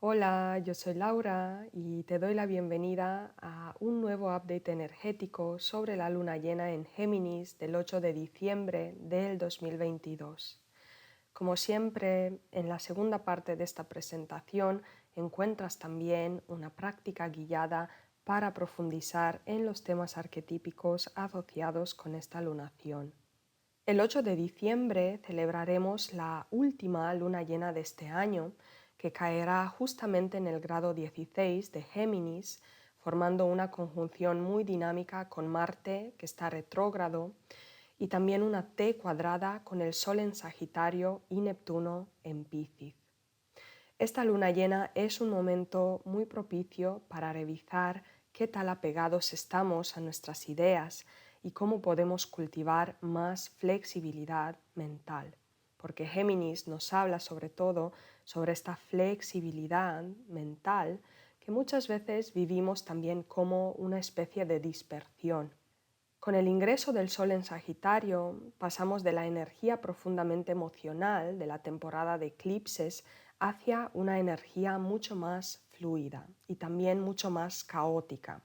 Hola, yo soy Laura y te doy la bienvenida a un nuevo update energético sobre la luna llena en Géminis del 8 de diciembre del 2022. Como siempre, en la segunda parte de esta presentación encuentras también una práctica guiada para profundizar en los temas arquetípicos asociados con esta lunación. El 8 de diciembre celebraremos la última luna llena de este año, que caerá justamente en el grado 16 de Géminis, formando una conjunción muy dinámica con Marte, que está retrógrado, y también una T cuadrada con el Sol en Sagitario y Neptuno en Piscis. Esta luna llena es un momento muy propicio para revisar qué tal apegados estamos a nuestras ideas y cómo podemos cultivar más flexibilidad mental, porque Géminis nos habla sobre todo sobre esta flexibilidad mental que muchas veces vivimos también como una especie de dispersión. Con el ingreso del Sol en Sagitario pasamos de la energía profundamente emocional de la temporada de eclipses hacia una energía mucho más fluida y también mucho más caótica.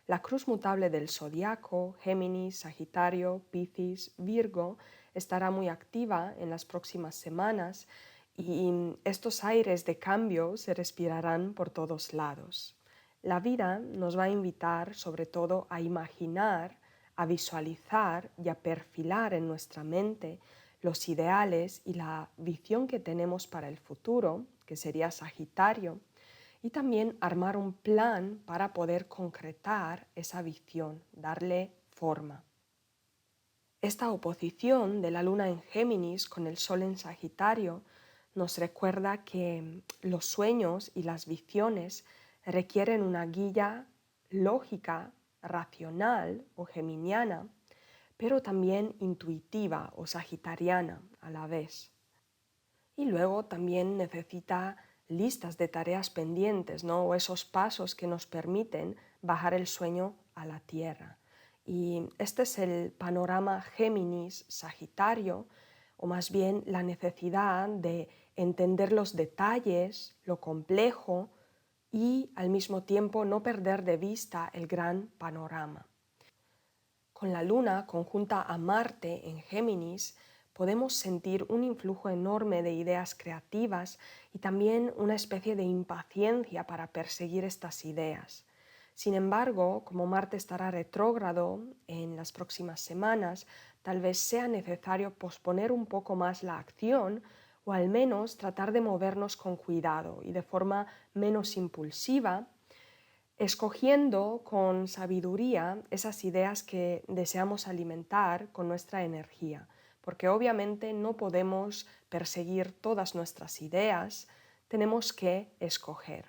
La cruz mutable del zodiaco, Géminis, Sagitario, Piscis, Virgo, estará muy activa en las próximas semanas y estos aires de cambio se respirarán por todos lados. La vida nos va a invitar sobre todo a imaginar, a visualizar y a perfilar en nuestra mente los ideales y la visión que tenemos para el futuro, que sería Sagitario, y también armar un plan para poder concretar esa visión, darle forma. Esta oposición de la luna en Géminis con el sol en Sagitario nos recuerda que los sueños y las visiones requieren una guía lógica, racional o geminiana, pero también intuitiva o sagitariana a la vez. Y luego también necesita listas de tareas pendientes, ¿no? O esos pasos que nos permiten bajar el sueño a la tierra. Y este es el panorama Géminis-Sagitario, o más bien la necesidad de entender los detalles, lo complejo y al mismo tiempo no perder de vista el gran panorama. Con la luna conjunta a Marte en Géminis, podemos sentir un influjo enorme de ideas creativas y también una especie de impaciencia para perseguir estas ideas. Sin embargo, como Marte estará retrógrado en las próximas semanas, tal vez sea necesario posponer un poco más la acción o al menos tratar de movernos con cuidado y de forma menos impulsiva, escogiendo con sabiduría esas ideas que deseamos alimentar con nuestra energía, porque obviamente no podemos perseguir todas nuestras ideas, tenemos que escoger.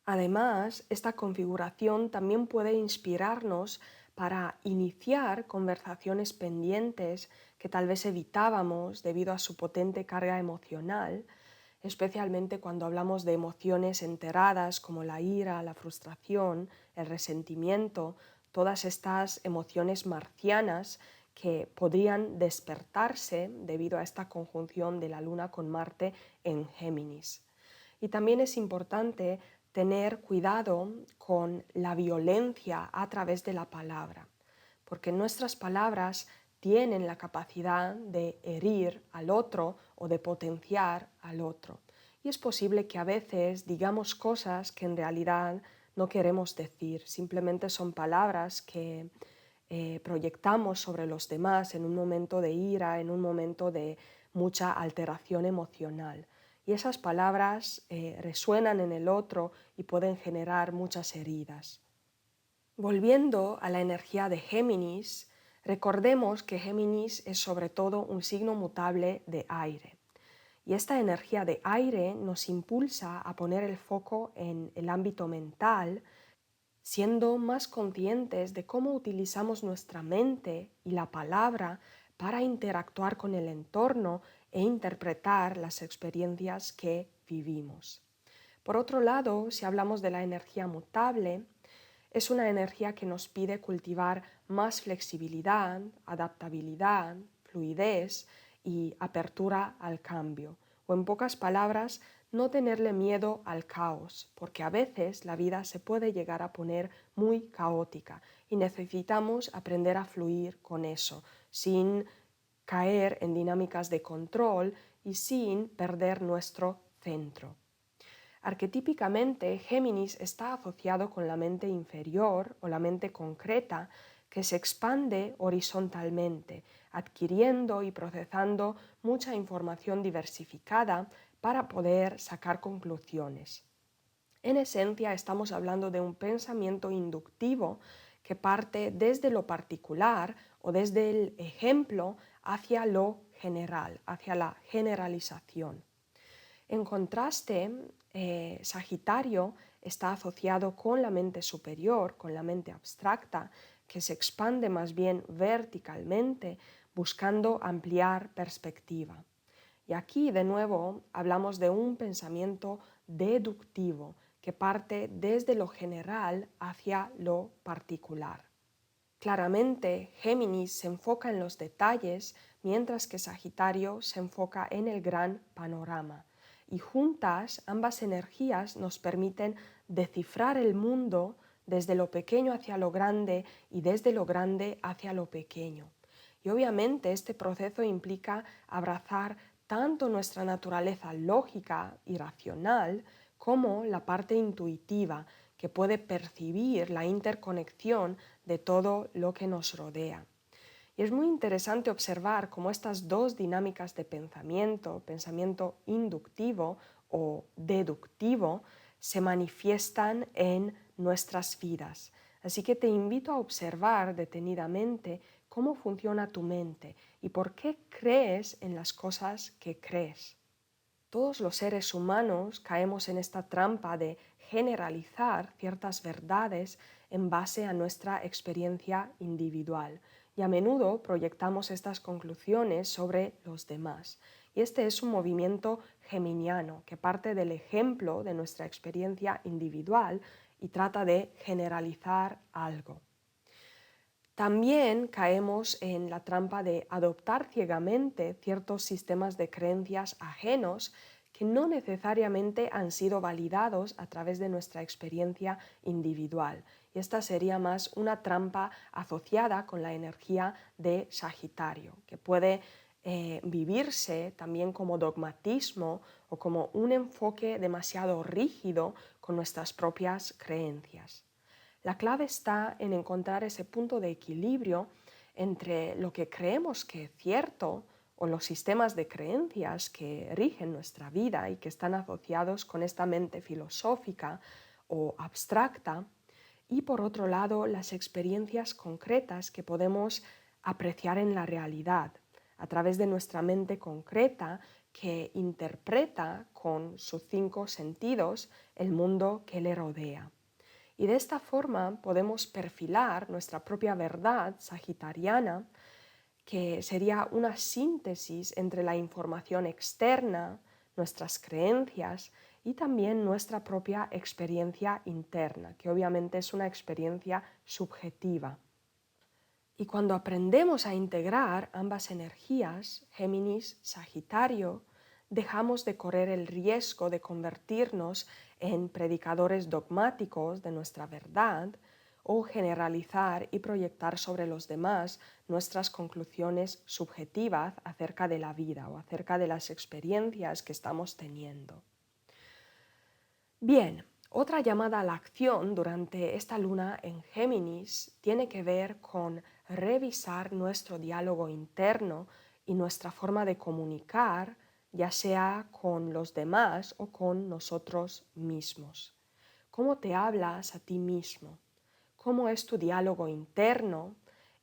Además, esta configuración también puede inspirarnos para iniciar conversaciones pendientes que tal vez evitábamos debido a su potente carga emocional, especialmente cuando hablamos de emociones enteradas como la ira, la frustración, el resentimiento, todas estas emociones marcianas que podrían despertarse debido a esta conjunción de la Luna con Marte en Géminis. Y también es importante tener cuidado con la violencia a través de la palabra, porque nuestras palabras tienen la capacidad de herir al otro o de potenciar al otro. Y es posible que a veces digamos cosas que en realidad no queremos decir, simplemente son palabras que proyectamos sobre los demás en un momento de ira, en un momento de mucha alteración emocional. Y esas palabras resuenan en el otro y pueden generar muchas heridas. Volviendo a la energía de Géminis, recordemos que Géminis es sobre todo un signo mutable de aire. Y esta energía de aire nos impulsa a poner el foco en el ámbito mental, siendo más conscientes de cómo utilizamos nuestra mente y la palabra para interactuar con el entorno e interpretar las experiencias que vivimos. Por otro lado, si hablamos de la energía mutable, es una energía que nos pide cultivar más flexibilidad, adaptabilidad, fluidez y apertura al cambio. O en pocas palabras, no tenerle miedo al caos, porque a veces la vida se puede llegar a poner muy caótica y necesitamos aprender a fluir con eso, sin caer en dinámicas de control y sin perder nuestro centro. Arquetípicamente, Géminis está asociado con la mente inferior o la mente concreta que se expande horizontalmente, adquiriendo y procesando mucha información diversificada para poder sacar conclusiones. En esencia, estamos hablando de un pensamiento inductivo que parte desde lo particular o desde el ejemplo hacia lo general, hacia la generalización. En contraste, Sagitario está asociado con la mente superior, con la mente abstracta, que se expande más bien verticalmente, buscando ampliar perspectiva. Y aquí, de nuevo, hablamos de un pensamiento deductivo que parte desde lo general hacia lo particular. Claramente, Géminis se enfoca en los detalles, mientras que Sagitario se enfoca en el gran panorama. Y juntas, ambas energías nos permiten descifrar el mundo desde lo pequeño hacia lo grande y desde lo grande hacia lo pequeño. Y obviamente este proceso implica abrazar tanto nuestra naturaleza lógica y racional como la parte intuitiva, que puede percibir la interconexión de todo lo que nos rodea. Y es muy interesante observar cómo estas dos dinámicas de pensamiento, pensamiento inductivo o deductivo, se manifiestan en nuestras vidas. Así que te invito a observar detenidamente cómo funciona tu mente y por qué crees en las cosas que crees. Todos los seres humanos caemos en esta trampa de generalizar ciertas verdades en base a nuestra experiencia individual y a menudo proyectamos estas conclusiones sobre los demás. Y este es un movimiento geminiano que parte del ejemplo de nuestra experiencia individual y trata de generalizar algo. También caemos en la trampa de adoptar ciegamente ciertos sistemas de creencias ajenos que no necesariamente han sido validados a través de nuestra experiencia individual. Y esta sería más una trampa asociada con la energía de Sagitario, que puede vivirse también como dogmatismo o como un enfoque demasiado rígido con nuestras propias creencias. La clave está en encontrar ese punto de equilibrio entre lo que creemos que es cierto o los sistemas de creencias que rigen nuestra vida y que están asociados con esta mente filosófica o abstracta, y por otro lado las experiencias concretas que podemos apreciar en la realidad a través de nuestra mente concreta que interpreta con sus 5 sentidos el mundo que le rodea. Y de esta forma podemos perfilar nuestra propia verdad sagitariana, que sería una síntesis entre la información externa, nuestras creencias y también nuestra propia experiencia interna, que obviamente es una experiencia subjetiva. Y cuando aprendemos a integrar ambas energías, Géminis, Sagitario, dejamos de correr el riesgo de convertirnos en predicadores dogmáticos de nuestra verdad o generalizar y proyectar sobre los demás nuestras conclusiones subjetivas acerca de la vida o acerca de las experiencias que estamos teniendo. Bien, otra llamada a la acción durante esta luna en Géminis tiene que ver con revisar nuestro diálogo interno y nuestra forma de comunicar, ya sea con los demás o con nosotros mismos. ¿Cómo te hablas a ti mismo? ¿Cómo es tu diálogo interno?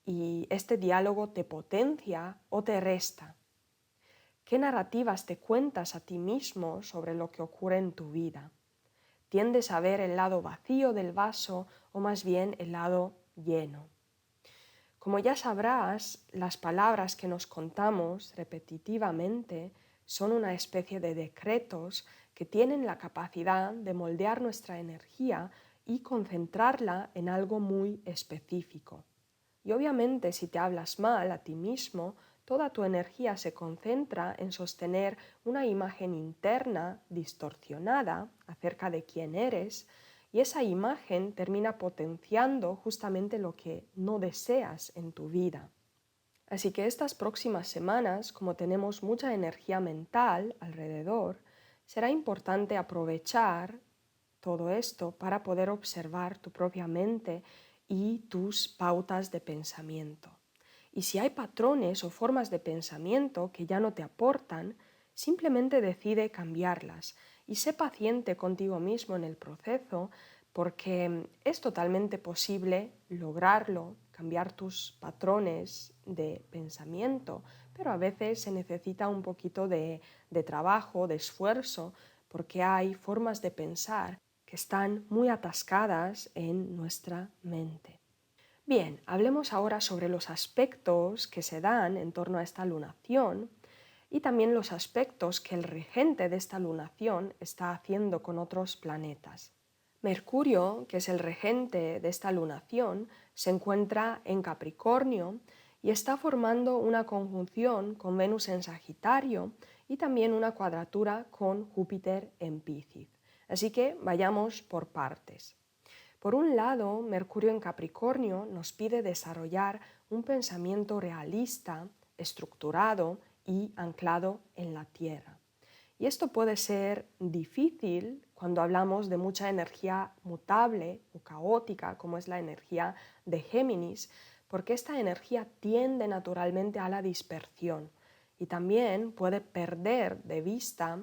¿Y este diálogo te potencia o te resta? ¿Qué narrativas te cuentas a ti mismo sobre lo que ocurre en tu vida? ¿Tiendes a ver el lado vacío del vaso o más bien el lado lleno? Como ya sabrás, las palabras que nos contamos repetitivamente son una especie de decretos que tienen la capacidad de moldear nuestra energía y concentrarla en algo muy específico. Y obviamente si te hablas mal a ti mismo, toda tu energía se concentra en sostener una imagen interna distorsionada acerca de quién eres, y esa imagen termina potenciando justamente lo que no deseas en tu vida. Así que estas próximas semanas, como tenemos mucha energía mental alrededor, será importante aprovechar todo esto para poder observar tu propia mente y tus pautas de pensamiento. Y si hay patrones o formas de pensamiento que ya no te aportan, simplemente decide cambiarlas y sé paciente contigo mismo en el proceso, porque es totalmente posible lograrlo, cambiar tus patrones de pensamiento, pero a veces se necesita un poquito de trabajo, de esfuerzo, porque hay formas de pensar que están muy atascadas en nuestra mente. Bien, hablemos ahora sobre los aspectos que se dan en torno a esta lunación y también los aspectos que el regente de esta lunación está haciendo con otros planetas. Mercurio, que es el regente de esta lunación, se encuentra en Capricornio y está formando una conjunción con Venus en Sagitario y también una cuadratura con Júpiter en Piscis. Así que vayamos por partes. Por un lado, Mercurio en Capricornio nos pide desarrollar un pensamiento realista, estructurado y anclado en la Tierra. Y esto puede ser difícil cuando hablamos de mucha energía mutable o caótica, como es la energía de Géminis, porque esta energía tiende naturalmente a la dispersión y también puede perder de vista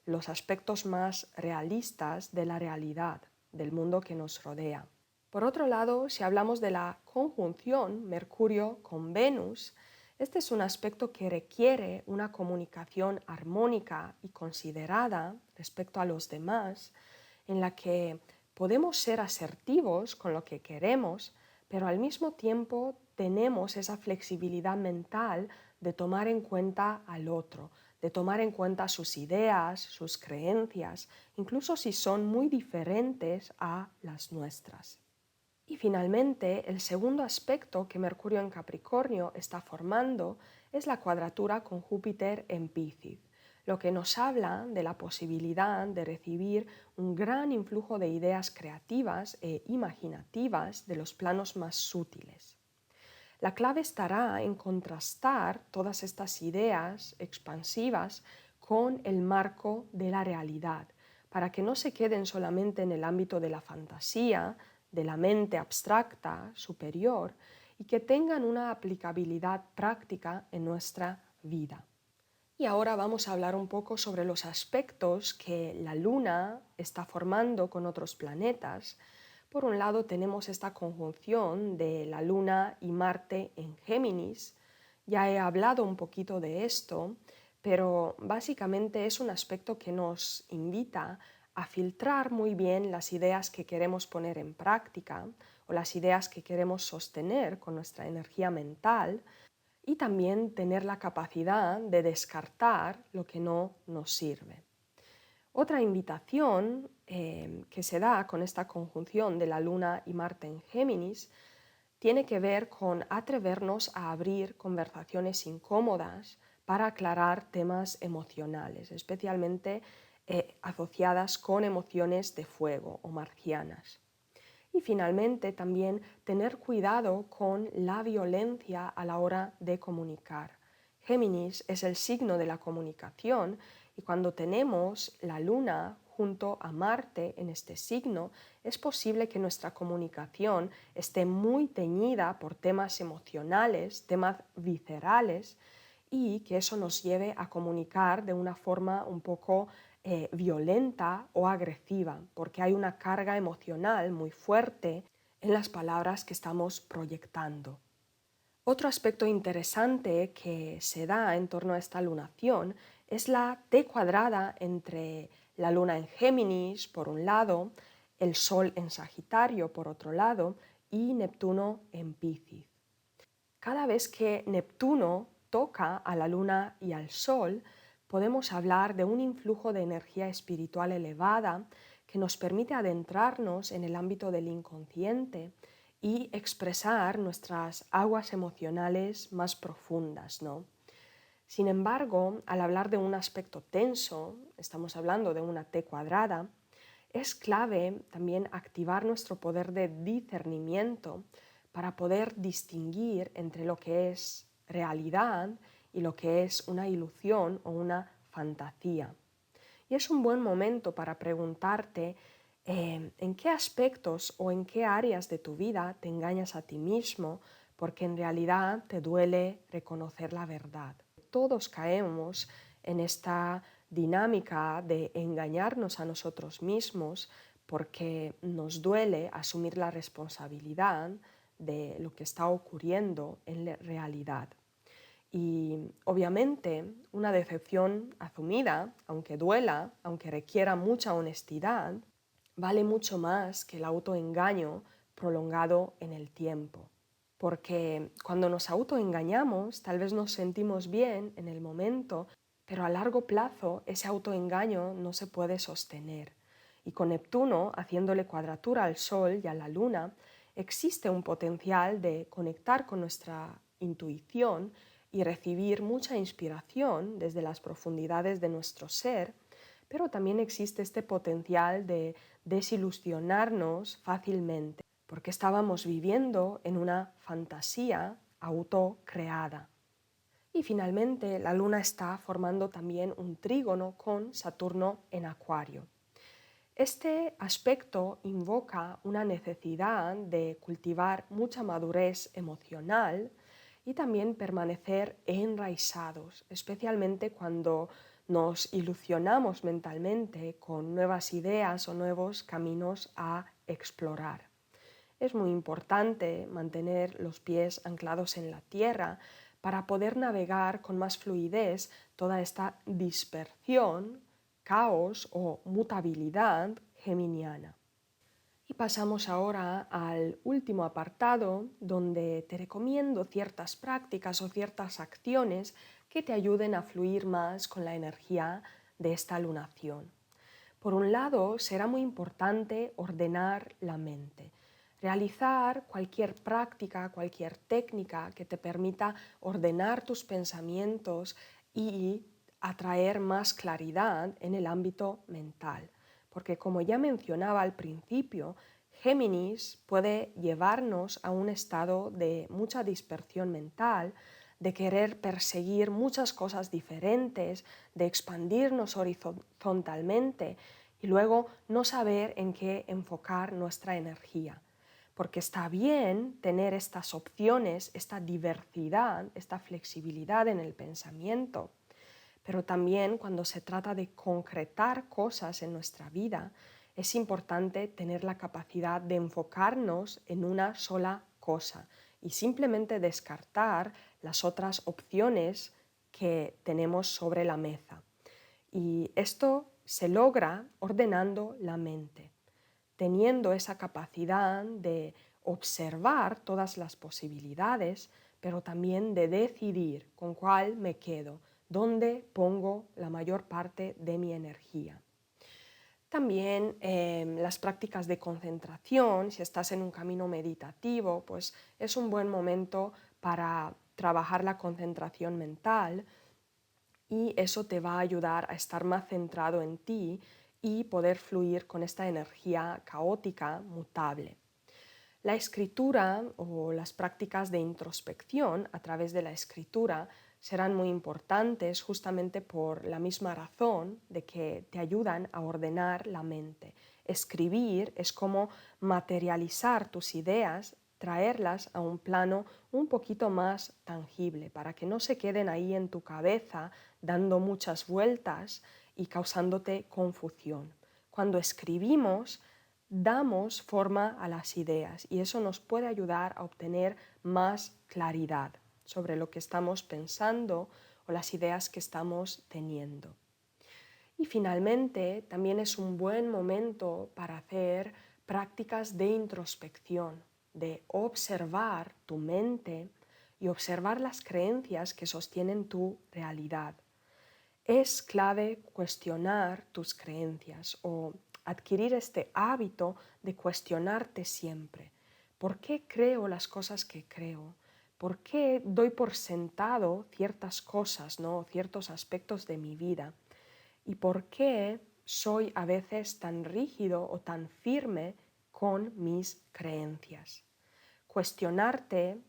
los aspectos más realistas de la realidad, del mundo que nos rodea. Por otro lado, si hablamos de la conjunción Mercurio con Venus, este es un aspecto que requiere una comunicación armónica y considerada respecto a los demás, en la que podemos ser asertivos con lo que queremos, pero al mismo tiempo tenemos esa flexibilidad mental de tomar en cuenta al otro, de tomar en cuenta sus ideas, sus creencias, incluso si son muy diferentes a las nuestras. Y finalmente, el segundo aspecto que Mercurio en Capricornio está formando es la cuadratura con Júpiter en Piscis, lo que nos habla de la posibilidad de recibir un gran influjo de ideas creativas e imaginativas de los planos más sutiles. La clave estará en contrastar todas estas ideas expansivas con el marco de la realidad, para que no se queden solamente en el ámbito de la fantasía, de la mente abstracta superior, y que tengan una aplicabilidad práctica en nuestra vida. Y ahora vamos a hablar un poco sobre los aspectos que la Luna está formando con otros planetas. Por un lado tenemos esta conjunción de la Luna y Marte en Géminis. Ya he hablado un poquito de esto, pero básicamente es un aspecto que nos invita a filtrar muy bien las ideas que queremos poner en práctica o las ideas que queremos sostener con nuestra energía mental, y también tener la capacidad de descartar lo que no nos sirve. Otra invitación que se da con esta conjunción de la Luna y Marte en Géminis tiene que ver con atrevernos a abrir conversaciones incómodas para aclarar temas emocionales, especialmente asociadas con emociones de fuego o marcianas. Y finalmente también tener cuidado con la violencia a la hora de comunicar. Géminis es el signo de la comunicación y cuando tenemos la Luna junto a Marte en este signo, es posible que nuestra comunicación esté muy teñida por temas emocionales, temas viscerales, y que eso nos lleve a comunicar de una forma un poco violenta o agresiva, porque hay una carga emocional muy fuerte en las palabras que estamos proyectando. Otro aspecto interesante que se da en torno a esta lunación es la T cuadrada entre la luna en Géminis, por un lado, el Sol en Sagitario, por otro lado, y Neptuno en Piscis. Cada vez que Neptuno toca a la luna y al Sol, podemos hablar de un influjo de energía espiritual elevada que nos permite adentrarnos en el ámbito del inconsciente y expresar nuestras aguas emocionales más profundas, ¿no? Sin embargo, al hablar de un aspecto tenso, estamos hablando de una T cuadrada, es clave también activar nuestro poder de discernimiento para poder distinguir entre lo que es realidad y lo que es una ilusión o una fantasía. Y es un buen momento para preguntarte en qué aspectos o en qué áreas de tu vida te engañas a ti mismo porque en realidad te duele reconocer la verdad. Todos caemos en esta dinámica de engañarnos a nosotros mismos porque nos duele asumir la responsabilidad de lo que está ocurriendo en la realidad. Y obviamente una decepción asumida, aunque duela, aunque requiera mucha honestidad, vale mucho más que el autoengaño prolongado en el tiempo. Porque cuando nos autoengañamos, tal vez nos sentimos bien en el momento, pero a largo plazo ese autoengaño no se puede sostener. Y con Neptuno haciéndole cuadratura al Sol y a la Luna, existe un potencial de conectar con nuestra intuición y recibir mucha inspiración desde las profundidades de nuestro ser, pero también existe este potencial de desilusionarnos fácilmente, porque estábamos viviendo en una fantasía autocreada. Y finalmente, la Luna está formando también un trígono con Saturno en Acuario. Este aspecto invoca una necesidad de cultivar mucha madurez emocional y también permanecer enraizados, especialmente cuando nos ilusionamos mentalmente con nuevas ideas o nuevos caminos a explorar. Es muy importante mantener los pies anclados en la tierra para poder navegar con más fluidez toda esta dispersión, caos o mutabilidad geminiana. Y pasamos ahora al último apartado donde te recomiendo ciertas prácticas o ciertas acciones que te ayuden a fluir más con la energía de esta lunación. Por un lado, será muy importante ordenar la mente. Realizar cualquier práctica, cualquier técnica que te permita ordenar tus pensamientos y atraer más claridad en el ámbito mental. Porque como ya mencionaba al principio, Géminis puede llevarnos a un estado de mucha dispersión mental, de querer perseguir muchas cosas diferentes, de expandirnos horizontalmente y luego no saber en qué enfocar nuestra energía. Porque está bien tener estas opciones, esta diversidad, esta flexibilidad en el pensamiento, pero también cuando se trata de concretar cosas en nuestra vida, es importante tener la capacidad de enfocarnos en una sola cosa y simplemente descartar las otras opciones que tenemos sobre la mesa. Y esto se logra ordenando la mente, teniendo esa capacidad de observar todas las posibilidades, pero también de decidir con cuál me quedo, dónde pongo la mayor parte de mi energía. También las prácticas de concentración, si estás en un camino meditativo, pues es un buen momento para trabajar la concentración mental y eso te va a ayudar a estar más centrado en ti y poder fluir con esta energía caótica, mutable. La escritura o las prácticas de introspección a través de la escritura serán muy importantes justamente por la misma razón de que te ayudan a ordenar la mente. Escribir es como materializar tus ideas, traerlas a un plano un poquito más tangible para que no se queden ahí en tu cabeza dando muchas vueltas y causándote confusión. Cuando escribimos, damos forma a las ideas y eso nos puede ayudar a obtener más claridad sobre lo que estamos pensando o las ideas que estamos teniendo. Y finalmente, también es un buen momento para hacer prácticas de introspección, de observar tu mente y observar las creencias que sostienen tu realidad. Es clave cuestionar tus creencias o adquirir este hábito de cuestionarte siempre. ¿Por qué creo las cosas que creo? ¿Por qué doy por sentado ciertas cosas, ¿no? Ciertos aspectos de mi vida? ¿Y por qué soy a veces tan rígido o tan firme con mis creencias? Cuestionarte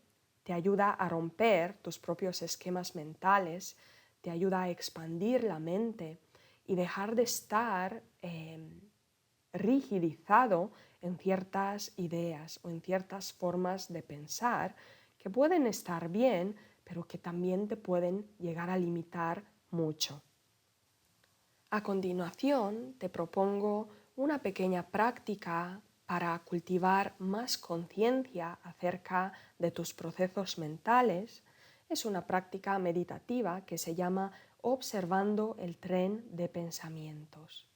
te ayuda a romper tus propios esquemas mentales, te ayuda a expandir la mente y dejar de estar rigidizado en ciertas ideas o en ciertas formas de pensar que pueden estar bien, pero que también te pueden llegar a limitar mucho. A continuación, te propongo una pequeña práctica para cultivar más conciencia acerca de tus procesos mentales. Es una práctica meditativa que se llama observando el tren de pensamientos.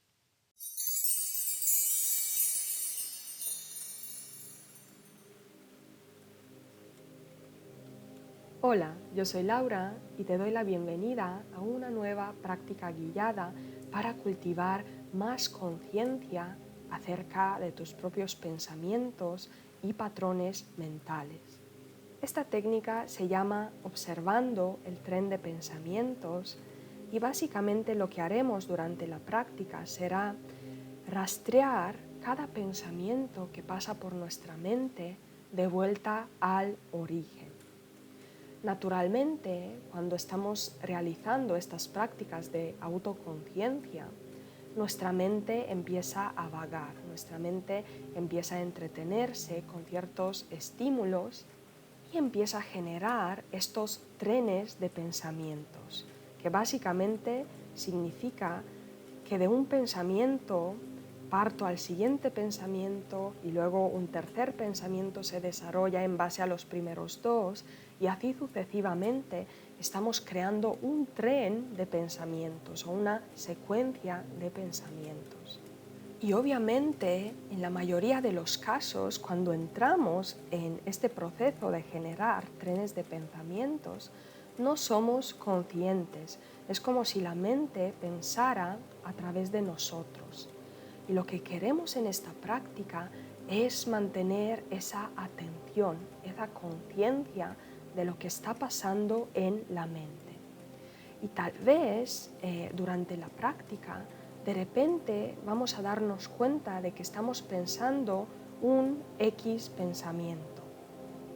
Hola, yo soy Laura y te doy la bienvenida a una nueva práctica guiada para cultivar más conciencia acerca de tus propios pensamientos y patrones mentales. Esta técnica se llama observando el tren de pensamientos y básicamente lo que haremos durante la práctica será rastrear cada pensamiento que pasa por nuestra mente de vuelta al origen. Naturalmente, cuando estamos realizando estas prácticas de autoconciencia, nuestra mente empieza a vagar, nuestra mente empieza a entretenerse con ciertos estímulos y empieza a generar estos trenes de pensamientos, que básicamente significa que de un pensamiento parto al siguiente pensamiento y luego un tercer pensamiento se desarrolla en base a los primeros dos y así sucesivamente estamos creando un tren de pensamientos o una secuencia de pensamientos. Y obviamente, en la mayoría de los casos, cuando entramos en este proceso de generar trenes de pensamientos, no somos conscientes. Es como si la mente pensara a través de nosotros. Y lo que queremos en esta práctica es mantener esa atención, esa conciencia de lo que está pasando en la mente. Y tal vez durante la práctica, de repente vamos a darnos cuenta de que estamos pensando un X pensamiento.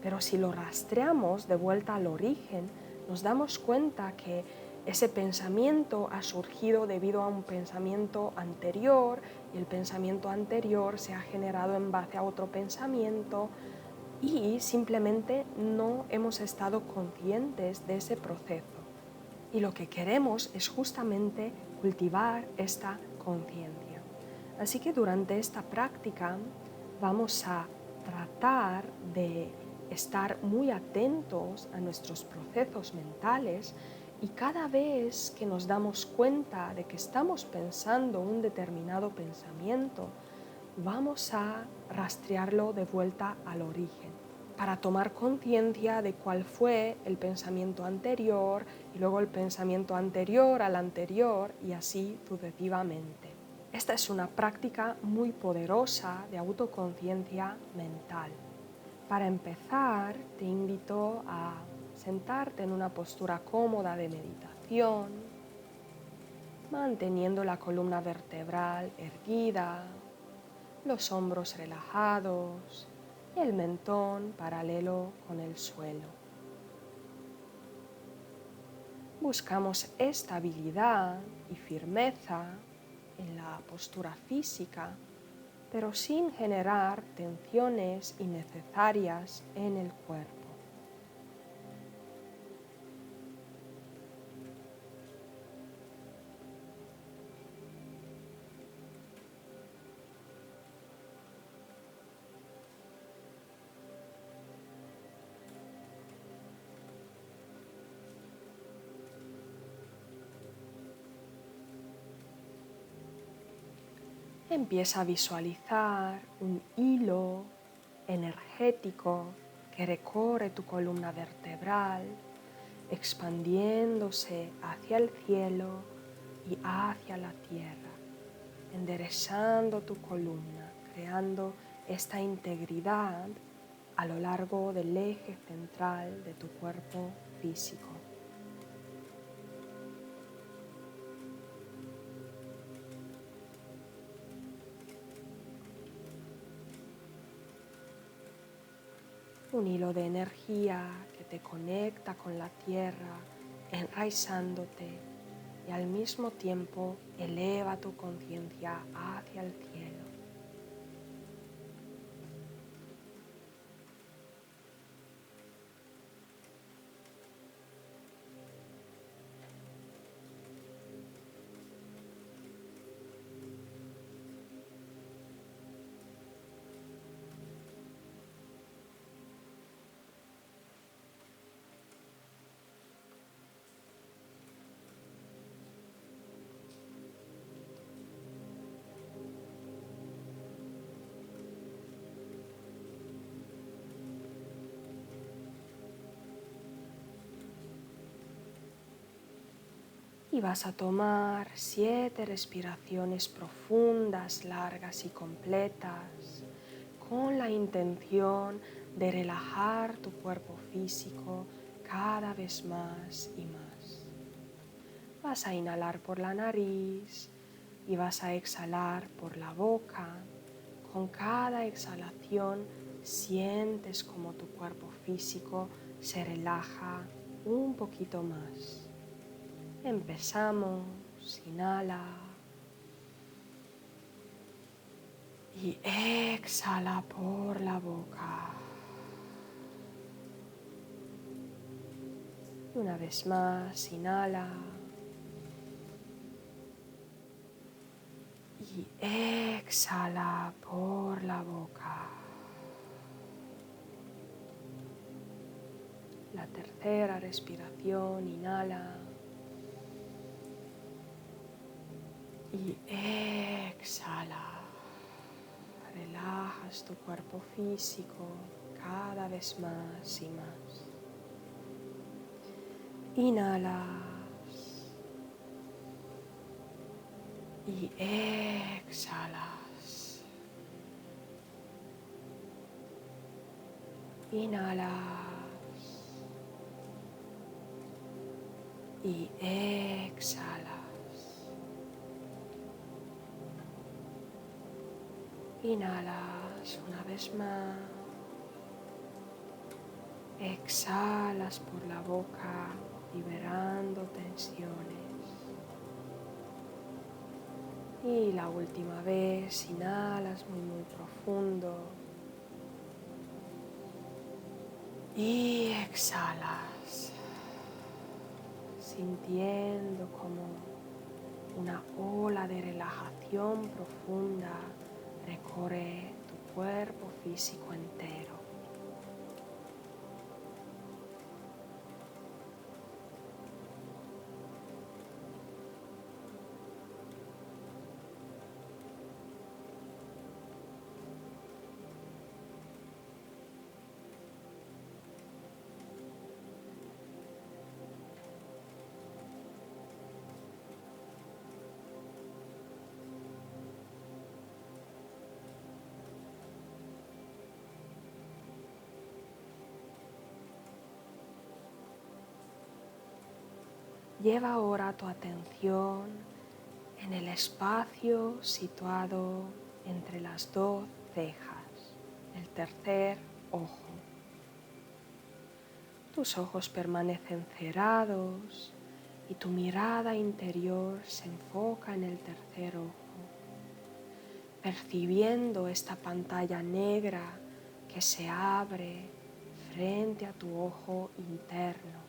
Pero si lo rastreamos de vuelta al origen, nos damos cuenta que ese pensamiento ha surgido debido a un pensamiento anterior y el pensamiento anterior se ha generado en base a otro pensamiento y simplemente no hemos estado conscientes de ese proceso. Y lo que queremos es justamente cultivar esta conciencia. Así que durante esta práctica vamos a tratar de estar muy atentos a nuestros procesos mentales y cada vez que nos damos cuenta de que estamos pensando un determinado pensamiento, vamos a rastrearlo de vuelta al origen para tomar conciencia de cuál fue el pensamiento anterior y luego el pensamiento anterior al anterior y así sucesivamente. Esta es una práctica muy poderosa de autoconciencia mental. Para empezar, te invito a sentarte en una postura cómoda de meditación, manteniendo la columna vertebral erguida, los hombros relajados y el mentón paralelo con el suelo. Buscamos estabilidad y firmeza en la postura física, pero sin generar tensiones innecesarias en el cuerpo. Empieza a visualizar un hilo energético que recorre tu columna vertebral, expandiéndose hacia el cielo y hacia la tierra, enderezando tu columna, creando esta integridad a lo largo del eje central de tu cuerpo físico. Un hilo de energía que te conecta con la tierra, enraizándote y al mismo tiempo eleva tu conciencia hacia el cielo. Y vas a tomar 7 respiraciones profundas, largas y completas, con la intención de relajar tu cuerpo físico cada vez más y más. Vas a inhalar por la nariz y vas a exhalar por la boca. Con cada exhalación sientes como tu cuerpo físico se relaja un poquito más. Empezamos, inhala y exhala por la boca. Y una vez más, inhala y exhala por la boca. La tercera respiración, inhala y exhala. Relajas tu cuerpo físico cada vez más y más. Inhalas y exhalas. Inhalas y exhalas. Inhalas una vez más. Exhalas por la boca, liberando tensiones. Y la última vez, inhalas muy profundo. Y exhalas, sintiendo como una ola de relajación profunda recorre tu cuerpo físico entero. Lleva ahora tu atención en el espacio situado entre las dos cejas, el tercer ojo. Tus ojos permanecen cerrados y tu mirada interior se enfoca en el tercer ojo, percibiendo esta pantalla negra que se abre frente a tu ojo interno.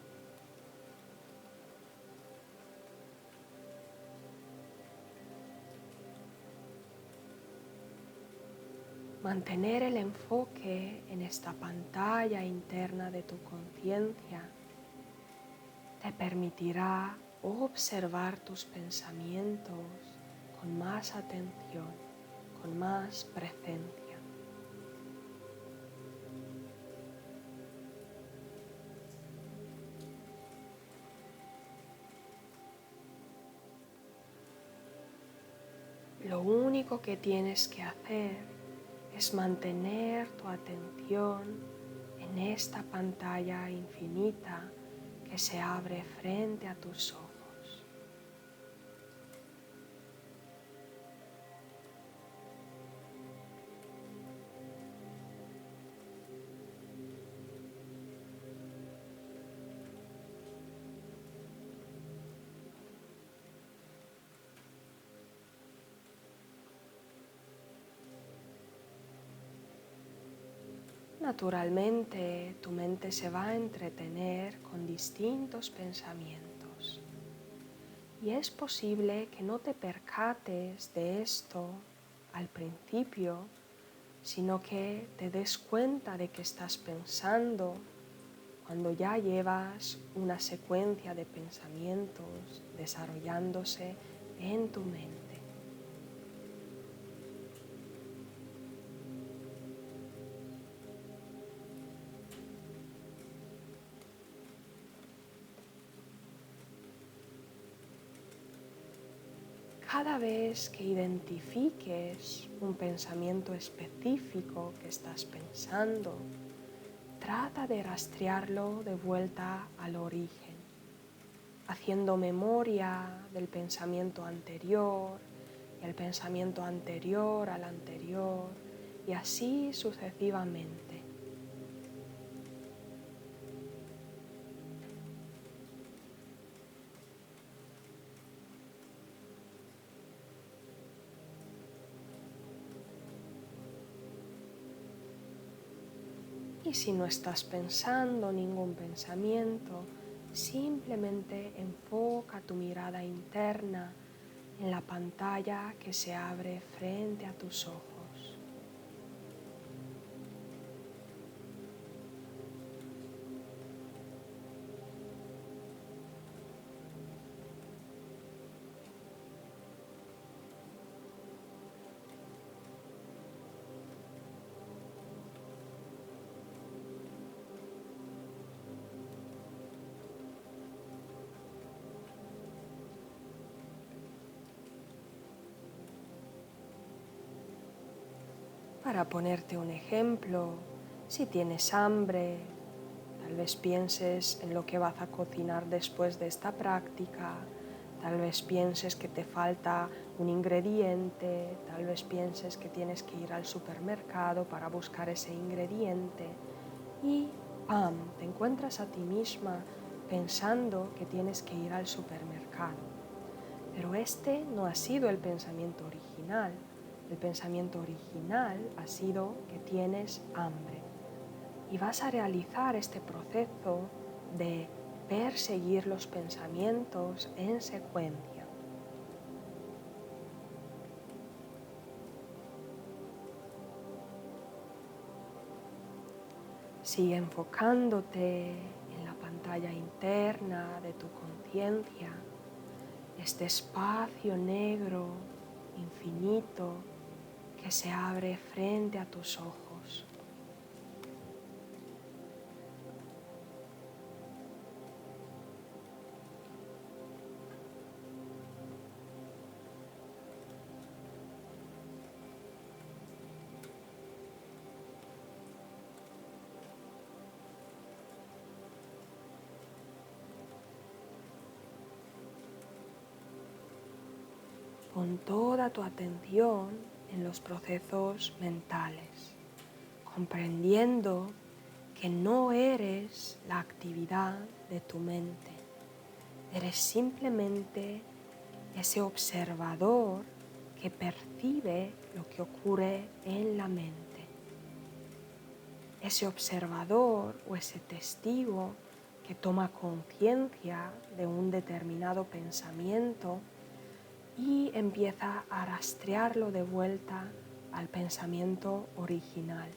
Mantener el enfoque en esta pantalla interna de tu conciencia te permitirá observar tus pensamientos con más atención, con más presencia. Lo único que tienes que hacer es mantener tu atención en esta pantalla infinita que se abre frente a tus ojos. Naturalmente, tu mente se va a entretener con distintos pensamientos y es posible que no te percates de esto al principio, sino que te des cuenta de que estás pensando cuando ya llevas una secuencia de pensamientos desarrollándose en tu mente. Cada vez que identifiques un pensamiento específico que estás pensando, trata de rastrearlo de vuelta al origen, haciendo memoria del pensamiento anterior y el pensamiento anterior al anterior y así sucesivamente. Y si no estás pensando ningún pensamiento, simplemente enfoca tu mirada interna en la pantalla que se abre frente a tus ojos. Para ponerte un ejemplo, si tienes hambre, tal vez pienses en lo que vas a cocinar después de esta práctica, tal vez pienses que te falta un ingrediente, tal vez pienses que tienes que ir al supermercado para buscar ese ingrediente y ¡pam!, te encuentras a ti misma pensando que tienes que ir al supermercado. Pero este no ha sido el pensamiento original. El pensamiento original ha sido que tienes hambre. Y vas a realizar este proceso de perseguir los pensamientos en secuencia. Sigue enfocándote en la pantalla interna de tu conciencia, este espacio negro infinito que se abre frente a tus ojos. Pon toda tu atención en los procesos mentales, comprendiendo que no eres la actividad de tu mente. Eres simplemente ese observador que percibe lo que ocurre en la mente. Ese observador o ese testigo que toma conciencia de un determinado pensamiento y empieza a rastrearlo de vuelta al pensamiento original.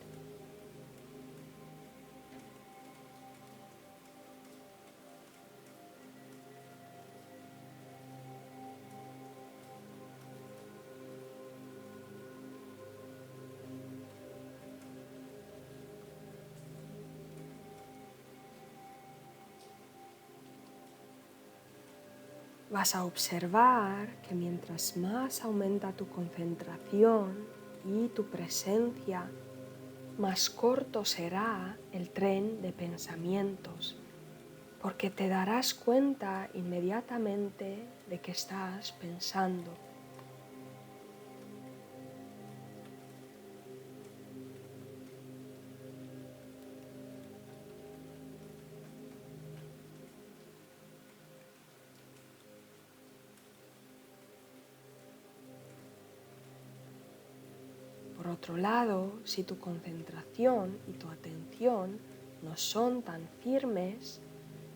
Vas a observar que mientras más aumenta tu concentración y tu presencia, más corto será el tren de pensamientos, porque te darás cuenta inmediatamente de que estás pensando. Por otro lado, si tu concentración y tu atención no son tan firmes,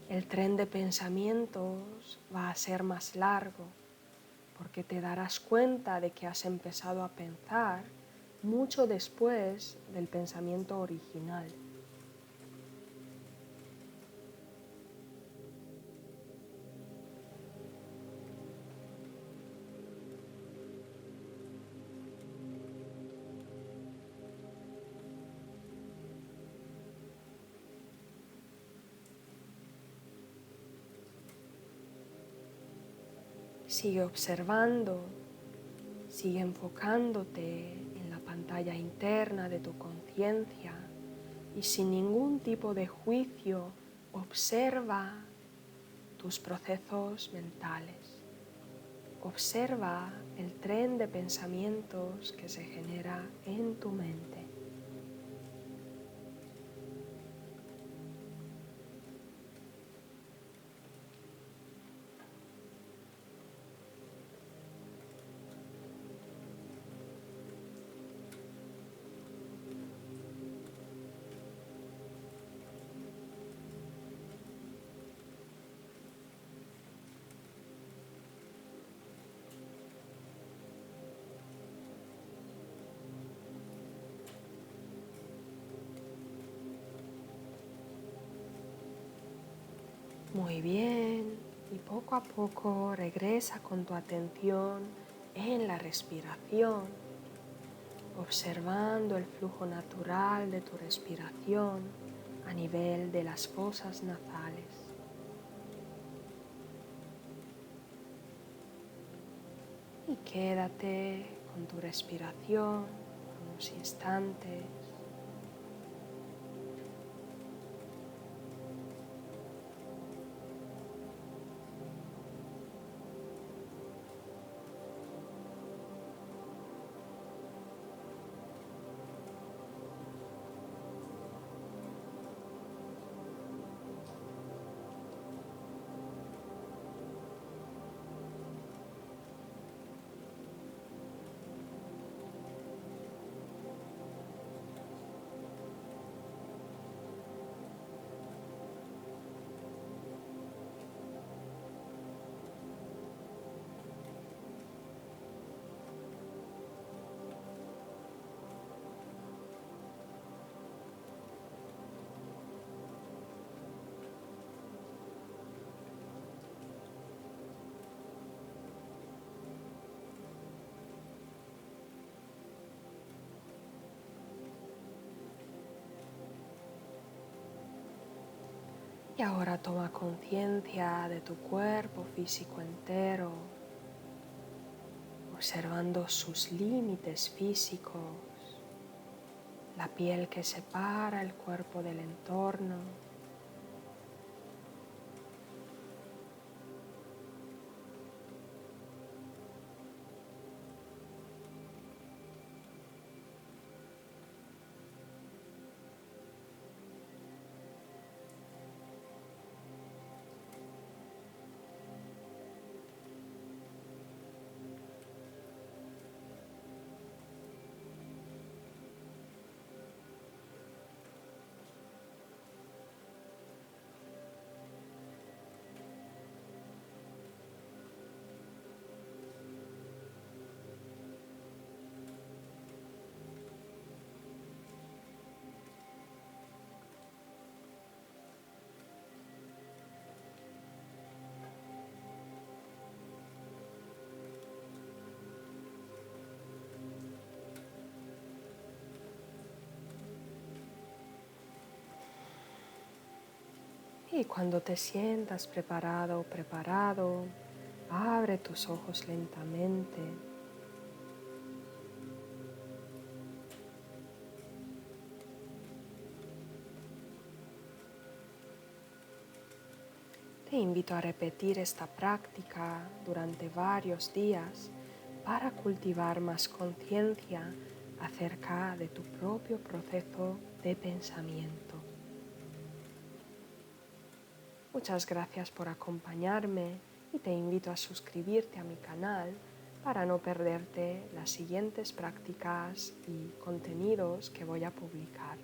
el tren de pensamientos va a ser más largo, porque te darás cuenta de que has empezado a pensar mucho después del pensamiento original. Sigue observando, sigue enfocándote en la pantalla interna de tu conciencia y sin ningún tipo de juicio observa tus procesos mentales. Observa el tren de pensamientos que se genera en tu mente. Muy bien, y poco a poco regresa con tu atención en la respiración, observando el flujo natural de tu respiración a nivel de las fosas nasales. Y quédate con tu respiración por unos instantes. Y ahora toma conciencia de tu cuerpo físico entero, observando sus límites físicos, la piel que separa el cuerpo del entorno. Y cuando te sientas preparado o preparado, abre tus ojos lentamente. Te invito a repetir esta práctica durante varios días para cultivar más conciencia acerca de tu propio proceso de pensamiento. Muchas gracias por acompañarme y te invito a suscribirte a mi canal para no perderte las siguientes prácticas y contenidos que voy a publicar.